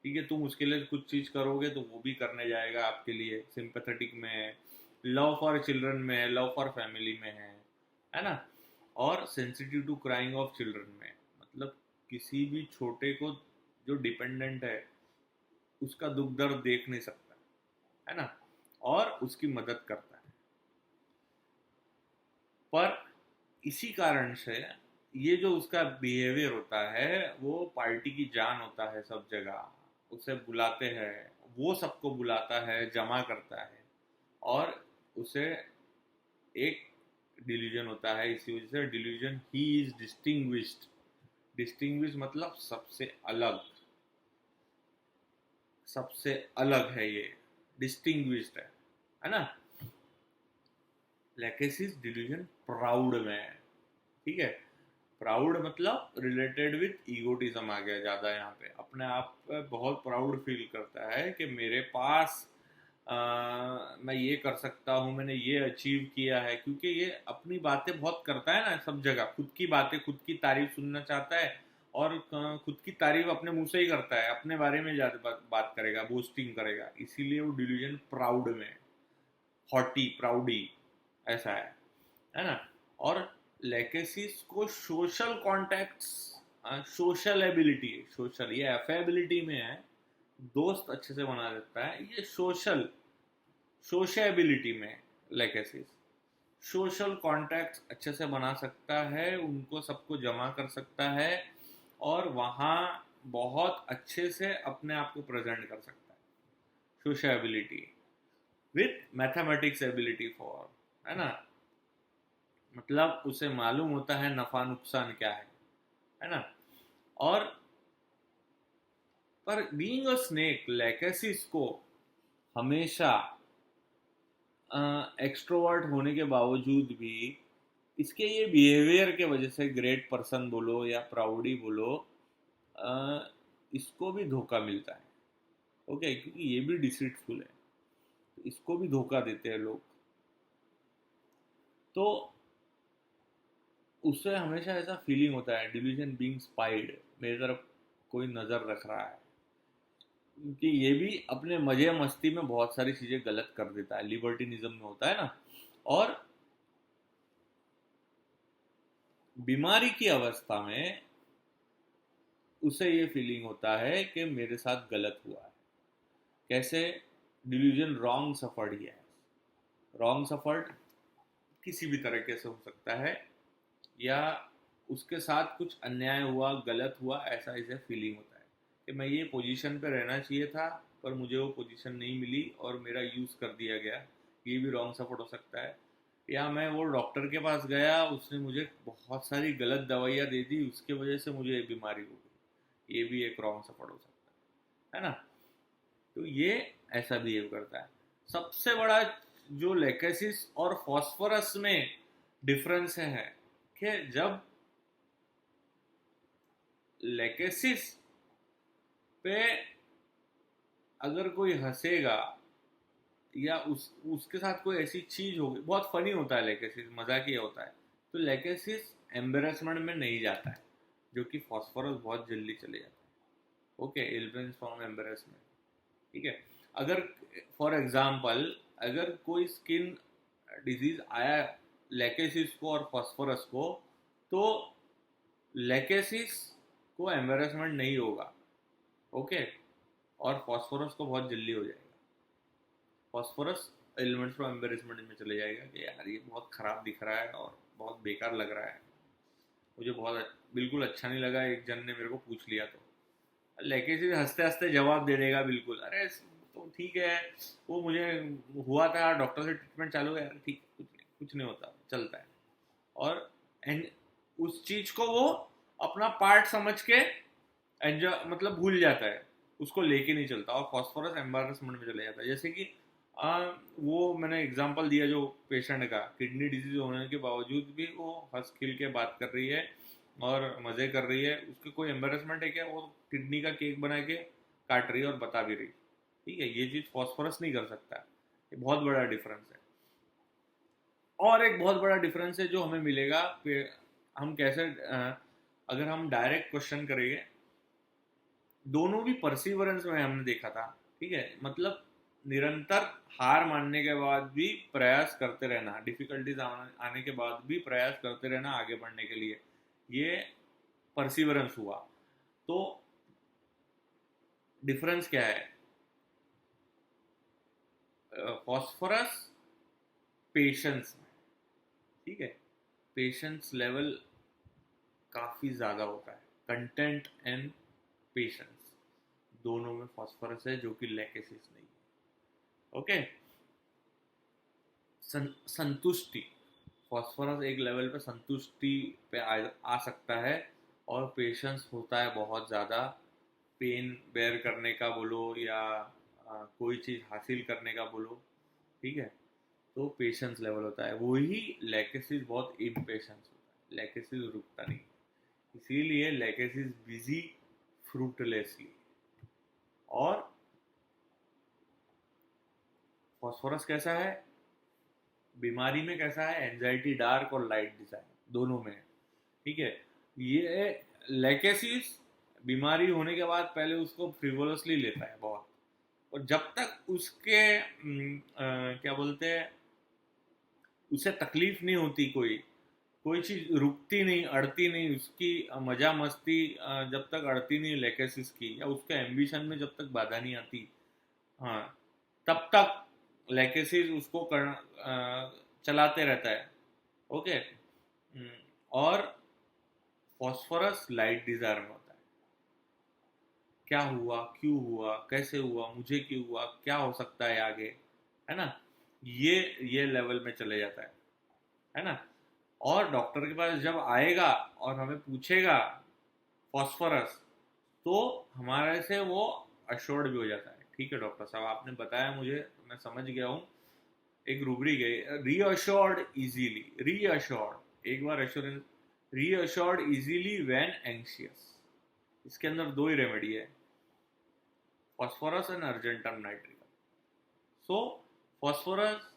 ठीक है, तुम उसके लिए कुछ चीज करोगे तो वो भी करने जाएगा आपके लिए। सिंपैथेटिक में है, लव फॉर चिल्ड्रन में है, लव फॉर फैमिली में है ना। और sensitive to crying of children में, मतलब किसी भी छोटे को जो डिपेंडेंट है उसका दुख दर्द देख नहीं सकता, है ना, और उसकी मदद करता है। पर इसी कारण से ये जो उसका बिहेवियर होता है वो पार्टी की जान होता है सब जगह। उसे बुलाते हैं, वो सबको बुलाता है, जमा करता है, और उसे एक डिलीजन होता है। इसी वजह से delusion, he is distinguished. Distinguish मतलब सबसे अलग, सबसे अलग है ये, डिस्टिंग्विश्ड है ना। लेकेसिस डिलीजन प्राउड में है, ठीक है। प्राउड मतलब रिलेटेड विथ ईगोटिज्म आ गया ज़्यादा यहाँ पे। अपने आप पे बहुत प्राउड फील करता है कि मेरे पास मैं ये कर सकता हूँ, मैंने ये अचीव किया है। क्योंकि ये अपनी बातें बहुत करता है ना सब जगह, खुद की बातें, खुद की तारीफ सुनना चाहता है, और खुद की तारीफ अपने मुंह से ही करता है, अपने बारे में ज्यादा बात करेगा, बोस्टिंग करेगा, इसीलिए वो डिल्यूजन प्राउड में, हॉटी प्राउडी ऐसा है ना। और लेकेसिस को social contacts, social ability, social ये एफेबिलिटी में है, दोस्त अच्छे से बना देता है, ये सोशल सोशेबिलिटी में लेकेसिस, सोशल कॉन्टैक्ट्स अच्छे से बना सकता है, उनको सबको जमा कर सकता है और वहाँ बहुत अच्छे से अपने आप को प्रेजेंट कर सकता है। सोशेबिलिटी विथ मैथमेटिक्स एबिलिटी फॉर, है ना, मतलब उसे मालूम होता है नफा नुकसान क्या है ना। और पर बीइंग अ स्नेक, लेकेसिस को हमेशा एक्सट्रोवर्ट होने के बावजूद भी इसके ये बिहेवियर के वजह से, ग्रेट पर्सन बोलो या प्राउडी बोलो, इसको भी धोखा मिलता है। ओके, क्योंकि ये भी डिसीटफुल है, तो इसको भी धोखा देते हैं लोग, तो उससे हमेशा ऐसा फीलिंग होता है डिल्यूजन बीइंग स्पाइड, मेरी तरफ कोई नज़र रख रहा है, कि ये भी अपने मजे मस्ती में बहुत सारी चीजें गलत कर देता है, लिबर्टिनिज्म में होता है ना। और बीमारी की अवस्था में उसे ये फीलिंग होता है कि मेरे साथ गलत हुआ है। कैसे? डिल्यूजन रॉन्ग सफर्ड ही है, रॉन्ग सफर्ड किसी भी तरीके से हो सकता है, या उसके साथ कुछ अन्याय हुआ, गलत हुआ, ऐसा इसे फीलिंग होता है कि मैं ये पोजीशन पे रहना चाहिए था पर मुझे वो पोजीशन नहीं मिली और मेरा यूज़ कर दिया गया, ये भी रॉन्ग सपोर्ट हो सकता है। या मैं वो डॉक्टर के पास गया, उसने मुझे बहुत सारी गलत दवाइयाँ दे दी, उसके वजह से मुझे ये बीमारी हो गई, ये भी एक रॉन्ग सपोर्ट हो सकता है ना। तो ये ऐसा बिहेव करता है। सबसे बड़ा जो लेकेसिस और फॉस्फोरस में डिफरेंस है कि जब लेकेसिस पे अगर कोई हंसेगा या उसके साथ कोई ऐसी चीज होगी, बहुत फनी होता है लेकेसिस, मजाकिया होता है, तो लेकेसिस एम्बेरसमेंट में नहीं जाता है, जो कि फॉस्फोरस बहुत जल्दी चले जाता है। ओके, इल फ्रॉम एम्बेरसमेंट, ठीक है। अगर फॉर एग्जाम्पल अगर कोई स्किन डिजीज आया लेकेसिस को और फॉस्फोरस को, तो लेकेसिस को एम्बेरसमेंट नहीं होगा, ओके, और फॉस्फोरस को बहुत जल्दी हो जाएगा। फॉस्फोरस एलिमेंट्स फ्रॉम एम्बेरसमेंट में चले जाएगा कि यार ये बहुत ख़राब दिख रहा है और बहुत बेकार लग रहा है, मुझे बहुत बिल्कुल अच्छा नहीं लगा, एक जन ने मेरे को पूछ लिया तो लेकेसिस हंसते हंसते जवाब दे देगा बिल्कुल, अरे तो ठीक है, वो मुझे हुआ था, डॉक्टर से ट्रीटमेंट चालू है यार, ठीक, कुछ नहीं होता, चलता है। और एंड उस चीज को वो अपना पार्ट समझ के एंजॉय, मतलब भूल जाता है, उसको लेके नहीं चलता, और फॉस्फोरस एम्बारसमेंट में चले जाता है। जैसे कि वो मैंने एग्जांपल दिया जो पेशेंट का किडनी डिजीज होने के बावजूद भी वो हंस खिल के बात कर रही है और मज़े कर रही है, उसके कोई एम्बेरसमेंट है क्या? वो किडनी का केक बना के काट रही है और बता भी रही, ठीक है। ये चीज़ फॉस्फोरस नहीं कर सकता, ये बहुत बड़ा डिफरेंस है। और एक बहुत बड़ा डिफरेंस है जो हमें मिलेगा, हम कैसे अगर हम डायरेक्ट क्वेश्चन करेंगे, दोनों भी परसिवरेंस में हमने देखा था, ठीक है, मतलब निरंतर हार मानने के बाद भी प्रयास करते रहना, डिफिकल्टीज आने के बाद भी प्रयास करते रहना आगे बढ़ने के लिए, ये परसिवरेंस हुआ। तो डिफरेंस क्या है? फॉस्फोरस पेशेंस में, ठीक है, पेशेंस लेवल काफ़ी ज़्यादा होता है, कंटेंट एंड पेशेंस दोनों में फॉस्फोरस है, जो कि लेकेसिस नहीं है। ओके, संतुष्टि, फॉस्फोरस एक लेवल पे संतुष्टि पे आ सकता है, और पेशेंस होता है बहुत ज़्यादा, पेन बेयर करने का बोलो या कोई चीज़ हासिल करने का बोलो, ठीक है, तो पेशेंस लेवल होता है। वही लेकेसिस बहुत इम्पेशेंस होता है, लेकेसिस रुकता नहीं, इसीलिए लेकेसिस बिजी फ्रूटलेसली। और फॉस्फोरस कैसा है? बीमारी में कैसा है? एंजाइटी डार्क और लाइट डिजाइन दोनों में है, ठीक है। ये लेकेसिस बीमारी होने के बाद पहले उसको फ्रिवोलसली लेता है बहुत, और जब तक उसके क्या बोलते हैं, उसे तकलीफ नहीं होती, कोई कोई चीज रुकती नहीं, अड़ती नहीं, उसकी मजा मस्ती जब तक अड़ती नहीं लेकेसिस की, या उसके एम्बिशन में जब तक बाधा नहीं आती, हाँ, तब तक लेकेसिस उसको चलाते रहता है। ओके। और फॉस्फोरस लाइट डिजायर में होता है, क्या हुआ, क्यों हुआ, कैसे हुआ, मुझे क्यों हुआ, क्या हो सकता है आगे, है ना, ये लेवल में चले जाता है ना। और डॉक्टर के पास जब आएगा और हमें पूछेगा फॉस्फोरस, तो हमारे से वो अश्योर्ड भी हो जाता है, ठीक है डॉक्टर साहब आपने बताया मुझे, तो मैं समझ गया हूँ। एक रूब्रिक है, रीअश्योर्ड इजीली, रीअश्योर्ड, एक बार assurance, reassured easily when anxious. इसके अंदर दो ही रेमेडी है, phosphorus and argentum nitricum. So phosphorus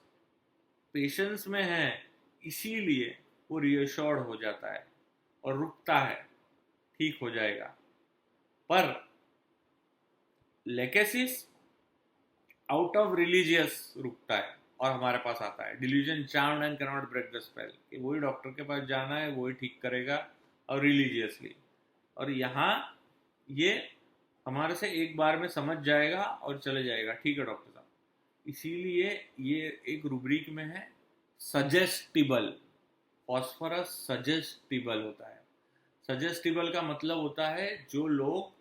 patients में है, इसीलिए वो रीअश्योर्ड हो जाता है और रुकता है, ठीक हो जाएगा। पर लेकेसिस आउट ऑफ रिलीजियस रुकता है और हमारे पास आता है, delusion charmed and can not break the spell, कि वही डॉक्टर के पास जाना है, वही ठीक करेगा, और रिलीजियसली। और यहाँ ये हमारे से एक बार में समझ जाएगा और चले जाएगा, ठीक है डॉक्टर साहब, इसीलिए ये एक रूब्रिक में है सजेस्टिबल। फॉस्फोरस सजेस्टिबल होता है। सजेस्टिबल का मतलब होता है जो लोग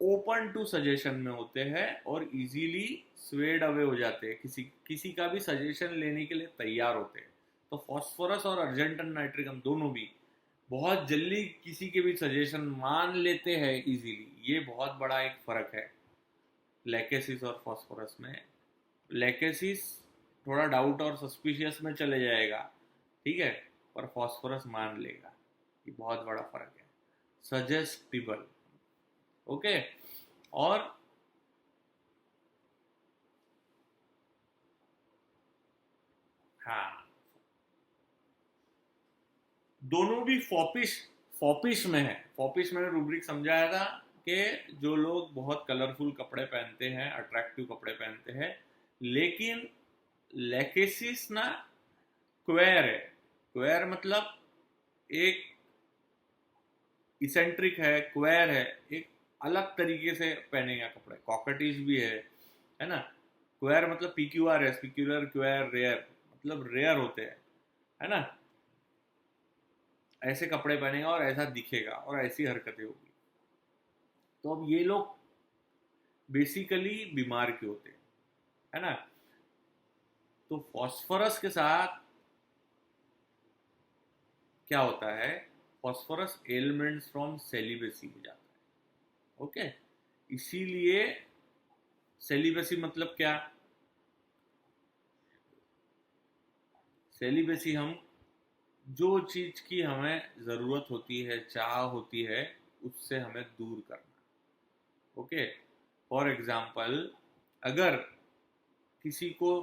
ओपन टू सजेशन में होते हैं और इजीली स्वेड अवे हो जाते हैं, किसी का भी सजेशन लेने के लिए तैयार होते हैं। तो फॉस्फोरस और अर्जेंटम नाइट्रिकम दोनों भी बहुत जल्दी किसी के भी सजेशन मान लेते हैं इजीली। ये बहुत बड़ा एक फर्क है लेकेसिस और फॉस्फोरस में। लेकेसिस थोड़ा डाउट और सस्पिशियस में चले जाएगा, ठीक है, पर फॉस्फोरस मान लेगा। ये बहुत बड़ा फर्क है, सजेस्टिबल। ओके। और हाँ, दोनों भी फॉपिश, फॉपिश में है। फॉपिश मैंने रूब्रिक समझाया था कि जो लोग बहुत कलरफुल कपड़े पहनते हैं, अट्रैक्टिव कपड़े पहनते हैं, लेकिन लेकेसिस ना क्वेयर है। क्वेयर मतलब एक इसेंट्रिक है, क्वेयर है, एक अलग तरीके से पहनेगा कपड़े, कॉकेटिश भी है ना। क्वेयर मतलब पीक्यूआर है, स्पिक्यूलर, क्वेयर, रेयर, मतलब रेयर होते हैं, है ना। ऐसे कपड़े पहनेगा और ऐसा दिखेगा और ऐसी हरकतें होगी। तो अब ये लोग बेसिकली बीमार क्यों होते हैं, है ना। तो फॉस्फोरस के साथ क्या होता है, फॉस्फोरस एलिमेंट्स फ्रॉम सेलिबेसी हो जाता है। ओके। इसीलिए सेलिबेसी मतलब क्या, सेलिबेसी हम जो चीज की हमें जरूरत होती है, चाह होती है, उससे हमें दूर करना। ओके। फॉर एग्जाम्पल, अगर किसी को,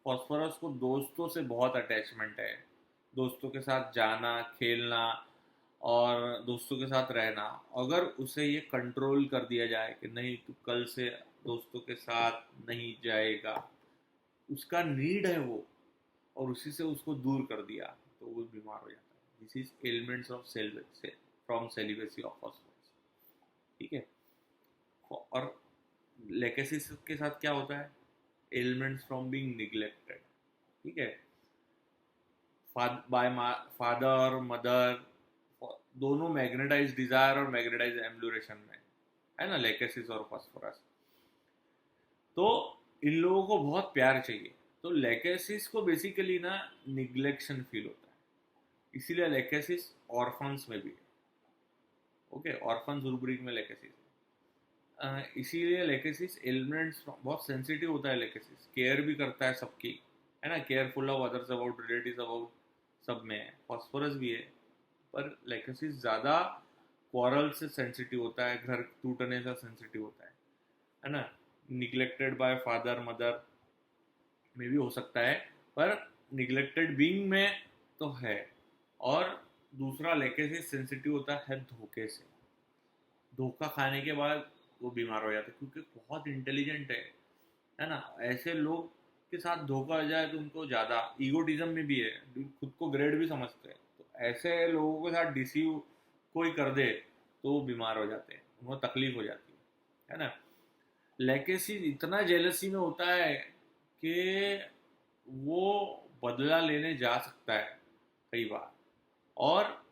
फॉस्फोरस को दोस्तों से बहुत अटैचमेंट है, दोस्तों के साथ जाना, खेलना और दोस्तों के साथ रहना, अगर उसे ये कंट्रोल कर दिया जाए कि नहीं तू कल से दोस्तों के साथ नहीं जाएगा, उसका नीड है वो, और उसी से उसको दूर कर दिया, तो वो बीमार हो जाता है। This is elements of cell from celibacy of phosphorus, ठीक है। और लेकेसिस के साथ क्या होता है, एलिमेंट्स फ्रॉम बीइंग निग्लेक्टेड, ठीक है, बाय फादर मदर, दोनों मैग्नेटाइज डिजायर और मैग्नेटाइज एम्बुलेशन में, है ना, लेकेसिस और फॉस्फोरस। तो इन लोगों को बहुत प्यार चाहिए, तो लेकेसिस को बेसिकली ना निग्लेक्शन फील होता है, इसीलिए लेकेसिस ऑर्फन्स में भी है। ओके, ऑर्फन्स रूब्रिक में लेकेसिस इसीलिए लेकेसिस एलिमेंट्स बहुत सेंसिटिव होता है। लेकेसिस केयर भी करता है सबकी, है ना, careful of others about, relatives about, सब में है। फॉस्फोरस भी है, पर लेकेसिस ज़्यादा क्वारल से सेंसिटिव होता है, घर टूटने से सेंसिटिव होता है ना। निग्लेक्टेड बाय फादर मदर में भी हो सकता है, पर निग्लेक्टेड बीइंग में तो है। और दूसरा लेकेसिस सेंसिटिव होता है धोखे से। धोखा खाने के बाद वो बीमार हो जाते हैं, क्योंकि बहुत इंटेलिजेंट है ना। ऐसे लोग के साथ धोखा हो जाए तो उनको ज़्यादा ईगोटिज्म में भी है, खुद को ग्रेट भी समझते हैं, तो ऐसे लोगों के साथ डिसीव कोई कर दे तो वो बीमार हो जाते हैं, उनको तकलीफ हो जाती है ना। लेकेसी इतना जेलसी में होता है कि वो बदला लेने जा सकता है कई बार, और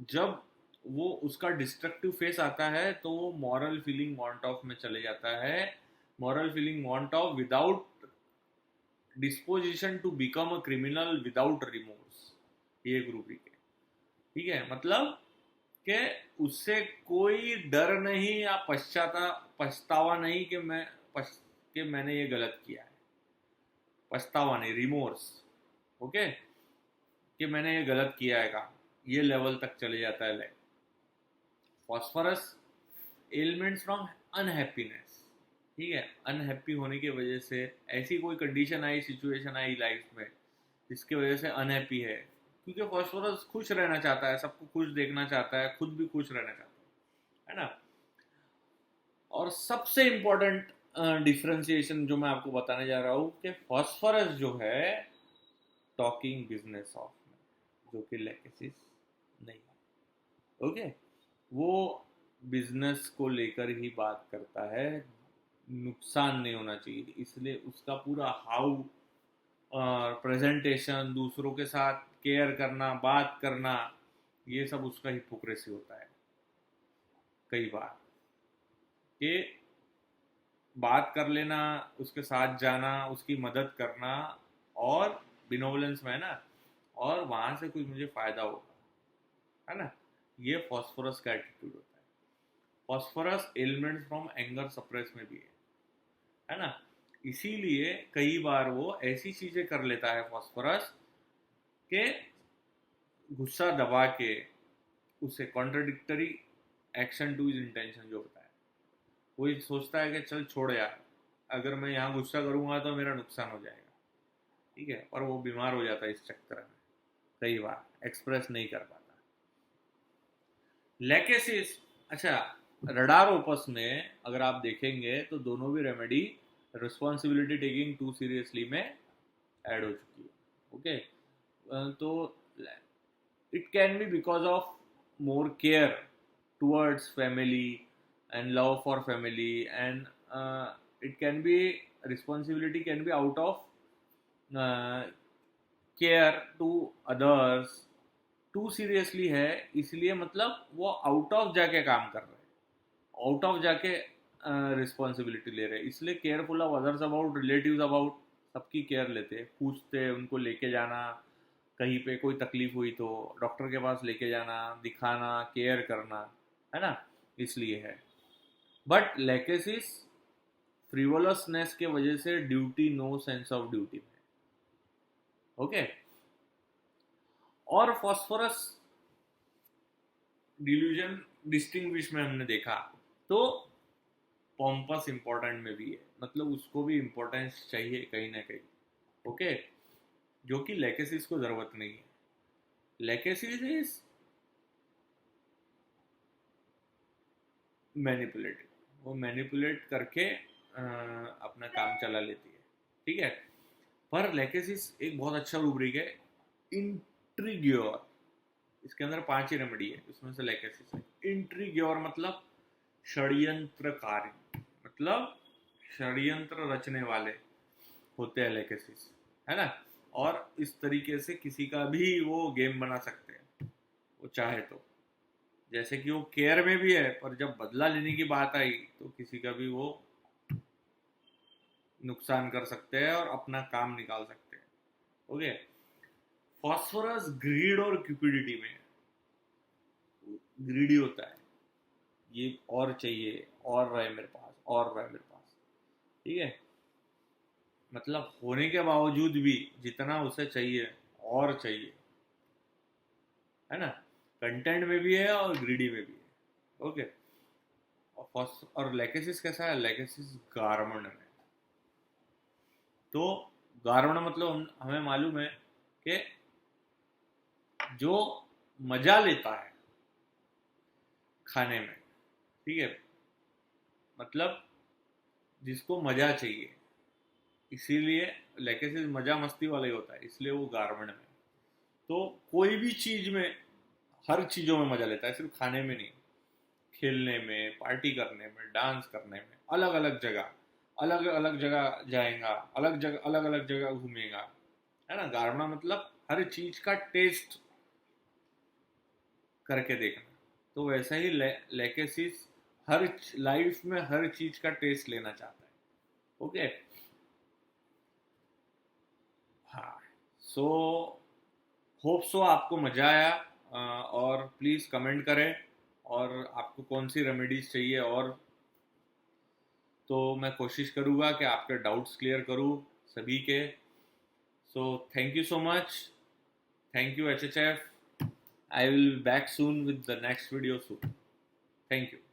जब वो उसका डिस्ट्रक्टिव फेस आता है तो वो मॉरल फीलिंग वांट ऑफ में चले जाता है। Moral feeling want of without disposition to become a criminal without remorse, ये एक रूब्रिक है। ठीक है, मतलब कि उससे कोई डर नहीं या पछतावा नहीं कि कि मैंने ये गलत किया है। पछतावा नहीं, रिमोर्स। ओके, कि मैंने ये गलत किया है का, ये लेवल तक चले जाता है। Phosphorus elements from unhappiness. ठीक है, अनहैप्पी होने की वजह से ऐसी कोई condition I, situation I life में जिसकी वजह से अनहैप्पी है, क्योंकि फॉस्फोरस खुश रहना चाहता है, सबको खुश देखना चाहता है, खुद भी खुश रहना चाहता है ना। और सबसे इंपॉर्टेंट डिफ्रेंसिएशन जो मैं आपको बताने जा रहा हूँ कि फॉस्फोरस जो है टॉकिंग बिजनेस ऑफ में, जो कि लेकेसिस नहीं है। ओके, वो बिजनेस को लेकर ही बात करता है, नुकसान नहीं होना चाहिए, इसलिए उसका पूरा हाउ प्रेजेंटेशन, दूसरों के साथ केयर करना, बात करना, ये सब उसका हिपोक्रेसी होता है कई बार। कि बात कर लेना, उसके साथ जाना, उसकी मदद करना, और बिनोवलेंस में है ना, और वहां से कुछ मुझे फायदा होगा, है ना। ये फॉस्फोरस का एटीट्यूड होता है। Phosphorus elements from anger suppress में भी है ना। इसीलिए कई बार वो ऐसी चीजें कर लेता है फॉस्फोरस के गुस्सा दबा के उसे contradictory action two is intention जो होता है, वो सोचता है कि चल छोड़ यार, अगर मैं यहाँ गुस्सा करूंगा तो मेरा नुकसान हो जाएगा। ठीक है, और वो बीमार हो जाता है इस चक्कर में, कई बार एक्सप्रेस नहीं कर पाता। लेकेसिस, अच्छा, रडार ओपस में अगर आप देखेंगे तो दोनों भी remedy responsibility taking too seriously में ऐड हो चुकी है। ओके, तो it can be because of more care towards family and love for family, and it can be responsibility can be out of uh, care to others। Too seriously है, इसलिए मतलब वो आउट ऑफ जाके काम कर रहे हैं, आउट ऑफ जाके रिस्पॉन्सिबिलिटी ले रहे हैं, इसलिए careful of others about, relatives about, सबकी केयर लेते हैं, पूछते हैं, उनको लेके जाना, कहीं पे कोई तकलीफ हुई तो डॉक्टर के पास लेके जाना, दिखाना, केयर करना, है ना, इसलिए है। बट लेकेसिस फ्रिवोलसनेस के वजह से duty, no sense of duty में। ओके, और फॉस्फोरस डिल्यूजन डिस्टिंग्विश में हमने देखा तो पॉम्पस इंपॉर्टेंट में भी है, मतलब उसको भी इंपॉर्टेंस चाहिए कहीं ना कहीं। ओके, जो कि लेकेसिस को जरूरत नहीं है। लेकेसिस इज मैनिपुलेटिव, वो मैनिपुलेट करके अपना काम चला लेती है। ठीक है, पर लेकेसिस एक बहुत अच्छा रूब्रिक है, इंट्रीग्योर। इसके अंदर 5 ही रेमेडी है, उसमें से लेकेसिस है। इंट्रीग्योर मतलब षड्यंत्रकारी, मतलब षड्यंत्र रचने वाले होते हैं लेकेसिस, है ना। और इस तरीके से किसी का भी वो गेम बना सकते हैं वो चाहे तो, जैसे कि वो केयर में भी है, पर जब बदला लेने की बात आई तो किसी का भी वो नुकसान कर सकते हैं और अपना काम निकाल सकते हैं। ओके, फॉस्फोरस ग्रीड और क्यूपिडिटी में ग्रीडी होता है, ये और चाहिए, और रहे मेरे पास, और रहे मेरे पास। ठीक है, मतलब होने के बावजूद भी जितना उसे चाहिए और चाहिए, है ना। कंटेंट में भी है और ग्रीडी में भी है। ओके, और लेकेसिस कैसा है, लेकेसिस गारमंड है। तो गारमंड मतलब हमें मालूम है कि जो मजा लेता है खाने में, ठीक है, मतलब जिसको मजा चाहिए, इसीलिए लेकेसिस मजा मस्ती वाला ही होता है, इसलिए वो गारमेंट में। तो कोई भी चीज में, हर चीजों में मजा लेता है, सिर्फ खाने में नहीं, खेलने में, पार्टी करने में, डांस करने में, अलग अलग जगह जाएगा, अलग अलग जगह घूमेगा, है ना। गारना मतलब हर चीज का टेस्ट करके देखना। तो वैसा ही लेकेसिस हर लाइफ में हर चीज का टेस्ट लेना चाहता है। ओके, हाँ, सो होप सो आपको मजा आया। और प्लीज कमेंट करें, और आपको कौन सी रेमेडीज चाहिए, और तो मैं कोशिश करूँगा कि आपके डाउट्स क्लियर करूँ सभी के। So thank you so much, thank you HHF, I will be back soon with the next video soon. Thank you.